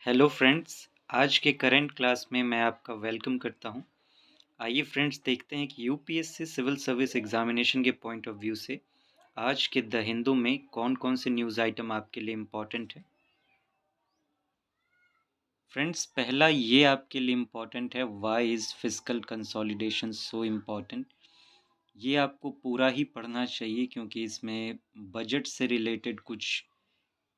Hello friends, आज के current class में मैं आपका वेलकम करता हूं। आइए फ्रेंड्स देखते हैं कि यूपीएससी सिविल सर्विस एग्जामिनेशन के पॉइंट ऑफ व्यू से आज के द हिंदू में कौन-कौन से न्यूज़ आइटम आपके लिए इम्पोर्टेंट है। फ्रेंड्स, पहला ये आपके लिए इम्पोर्टेंट है, why is fiscal consolidation so important. ये आपको पूरा ही पढ़ना चाहिए क्योंकि इसमें बजट से रिलेटेड कुछ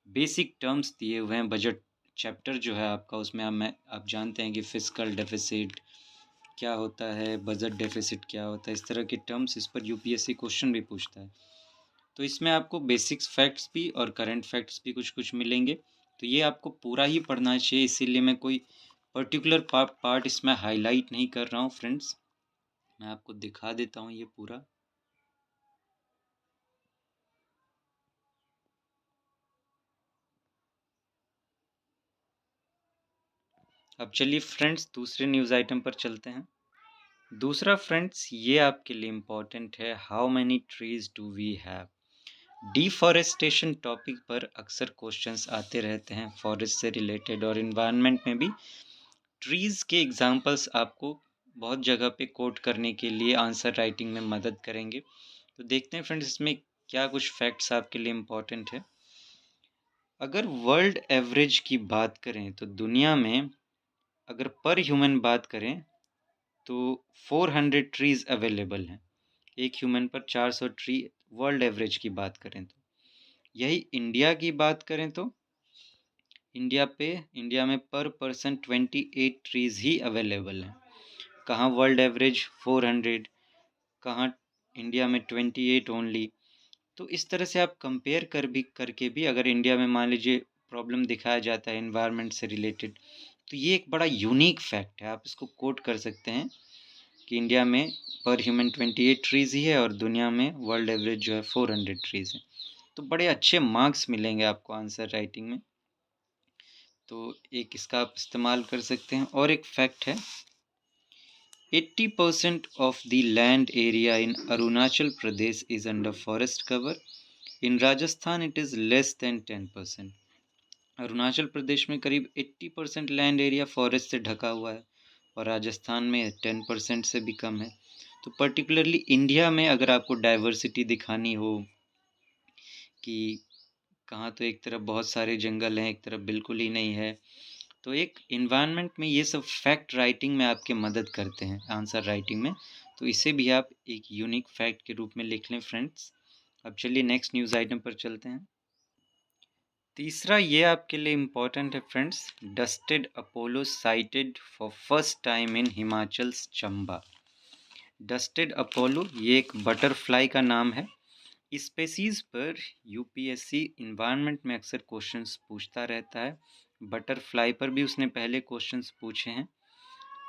बेसिक टर्म्स दिए हुए हैं। बजट चैप्टर जो है आपका, उसमें आप जानते हैं कि फिस्कल डेफिसिट क्या होता है, बजट डेफिसिट क्या होता है, इस तरह के टर्म्स इस पर यूपीएससी क्वेश्चन भी पूछता है। तो इसमें आपको बेसिक्स फैक्ट्स भी और करंट फैक्ट्स भी कुछ कुछ मिलेंगे। तो ये आपको पूरा ही पढ़ना चाहिए, इसीलिए मैं कोई पर्टिकुलर पार्ट इसमें हाईलाइट नहीं कर रहा हूँ। फ्रेंड्स, मैं आपको दिखा देता हूँ ये पूरा। अब चलिए फ्रेंड्स दूसरे न्यूज़ आइटम पर चलते हैं। दूसरा फ्रेंड्स ये आपके लिए इम्पोर्टेंट है, how many trees do we have. Deforestation topic पर अक्सर क्वेश्चंस आते रहते हैं फॉरेस्ट से रिलेटेड, और इन्वायरमेंट में भी ट्रीज़ के एग्जांपल्स आपको बहुत जगह पे कोट करने के लिए आंसर राइटिंग में मदद करेंगे। तो देखते हैं फ्रेंड्स इसमें क्या कुछ फैक्ट्स आपके लिए इम्पोर्टेंट है। अगर वर्ल्ड एवरेज की बात करें तो दुनिया में अगर पर ह्यूमन बात करें तो 400 ट्रीज़ अवेलेबल हैं। एक ह्यूमन पर 400 ट्री वर्ल्ड एवरेज की बात करें तो। यही इंडिया की बात करें तो इंडिया में पर पर्सन 28 ट्रीज़ ही अवेलेबल हैं। कहाँ वर्ल्ड एवरेज 400, कहाँ इंडिया में 28 ओनली। तो इस तरह से आप कंपेयर करके भी अगर इंडिया में मान लीजिए प्रॉब्लम दिखाया जाता है एनवायरनमेंट से रिलेटेड, तो ये एक बड़ा यूनिक फैक्ट है। आप इसको कोट कर सकते हैं कि इंडिया में पर ह्यूमन 28 ट्रीज़ ही है और दुनिया में वर्ल्ड एवरेज जो है 400 ट्रीज़ है। तो बड़े अच्छे मार्क्स मिलेंगे आपको आंसर राइटिंग में। तो एक इसका आप इस्तेमाल कर सकते हैं। और एक फैक्ट है, 80% of the land area in Arunachal Pradesh is under forest cover. In Rajasthan it is less than 10%. Arunachal Pradesh में करीब 80% लैंड एरिया फॉरेस्ट से ढका हुआ है और राजस्थान में 10% से भी कम है। तो पर्टिकुलरली इंडिया में अगर आपको डाइवर्सिटी दिखानी हो कि कहाँ तो एक तरफ बहुत सारे जंगल हैं, एक तरफ बिल्कुल ही नहीं है, तो एक इन्वायरमेंट में ये सब फैक्ट राइटिंग में आपके मदद करते हैं आंसर राइटिंग में। तो इसे भी आप एक यूनिक फैक्ट के रूप में लिख लें फ्रेंड्स। अब चलिए नेक्स्ट न्यूज़ आइटम पर चलते हैं। तीसरा ये आपके लिए इम्पोर्टेंट है friends, dusted Apollo sighted for first time in Himachal Chamba. Dusted Apollo ये एक बटरफ्लाई का नाम है। स्पेसीज पर यूपीएससी इन्वायरमेंट में अक्सर क्वेश्चंस पूछता रहता है। बटरफ्लाई पर भी उसने पहले क्वेश्चंस पूछे हैं।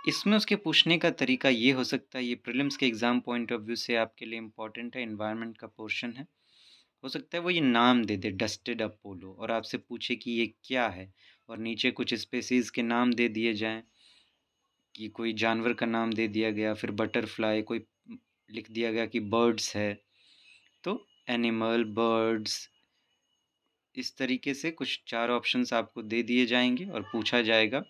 इसमें उसके पूछने का तरीका ये हो सकता है, ये प्रीलिम्स के एग्ज़ाम पॉइंट ऑफ व्यू से आपके लिए इम्पोर्टेंट है, इन्वायरमेंट का पोर्शन है। हो सकता है वो ये नाम दे दे डस्टेड अपोलो और आपसे पूछे कि ये क्या है, और नीचे कुछ स्पेसीज़ के नाम दे दिए जाएं कि कोई जानवर का नाम दे दिया गया, फिर बटरफ्लाई कोई लिख दिया गया कि बर्ड्स है, तो एनिमल बर्ड्स इस तरीके से कुछ 4 ऑप्शंस आपको दे दिए जाएंगे और पूछा जाएगा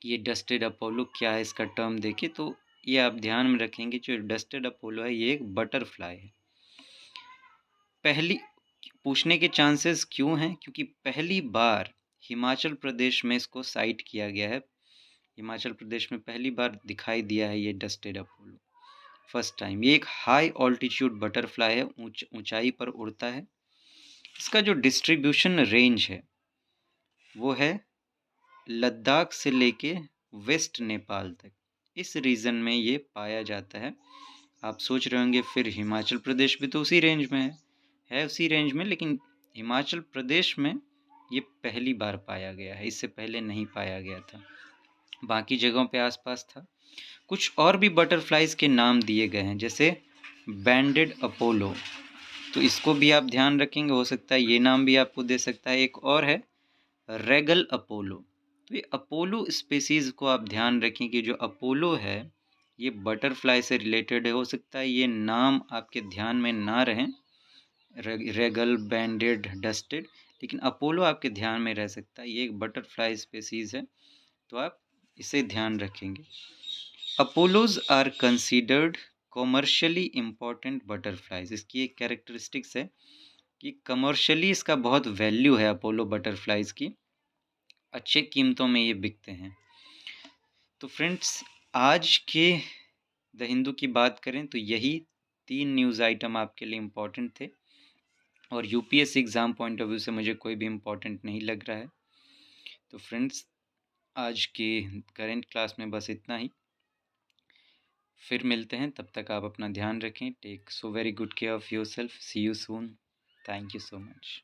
कि ये डस्टेड अपोलो क्या है, इसका टर्म देखिए। तो ये आप ध्यान में रखेंगे, जो डस्टेड अपोलो है ये एक बटरफ्लाई है। पहली पूछने के चांसेस क्यों हैं, क्योंकि पहली बार हिमाचल प्रदेश में इसको साइट किया गया है। हिमाचल प्रदेश में पहली बार दिखाई दिया है ये डस्टेड अपोलो, फर्स्ट टाइम। ये एक हाई ऑल्टीट्यूड बटरफ्लाई है, ऊंचाई पर उड़ता है। इसका जो डिस्ट्रीब्यूशन रेंज है वो है लद्दाख से लेके वेस्ट नेपाल तक, इस रीजन में ये पाया जाता है। आप सोच रहे होंगे फिर हिमाचल प्रदेश भी तो उसी रेंज में है उसी रेंज में, लेकिन हिमाचल प्रदेश में ये पहली बार पाया गया है, इससे पहले नहीं पाया गया था, बाकी जगहों पे आसपास था। कुछ और भी बटरफ्लाइज के नाम दिए गए हैं, जैसे बैंडेड अपोलो, तो इसको भी आप ध्यान रखेंगे, हो सकता है ये नाम भी आपको दे सकता है। एक और है रेगल अपोलो। तो ये अपोलो स्पीसीज़ को आप ध्यान रखें कि जो अपोलो है ये बटरफ्लाई से रिलेटेड है। हो सकता है ये नाम आपके ध्यान में ना रहें, रेगल, बैंडेड, डस्टेड, लेकिन अपोलो आपके ध्यान में रह सकता है, ये एक बटरफ्लाई स्पेसीज है, तो आप इसे ध्यान रखेंगे। Apollos are considered commercially important butterflies. इसकी एक कैरेक्टरिस्टिक्स है कि कमर्शियली इसका बहुत वैल्यू है अपोलो बटरफ्लाइज की, अच्छे कीमतों में ये बिकते हैं। तो फ्रेंड्स, आज के द हिंदू की बात करें तो यही 3 न्यूज़ आइटम आपके लिए इम्पॉर्टेंट थे, और UPSC exam point of view से मुझे कोई भी इम्पॉर्टेंट नहीं लग रहा है। तो फ्रेंड्स, आज की करेंट क्लास में बस इतना ही। फिर मिलते हैं, तब तक आप अपना ध्यान रखें। Take so very good care of yourself. See you soon. Thank you so much.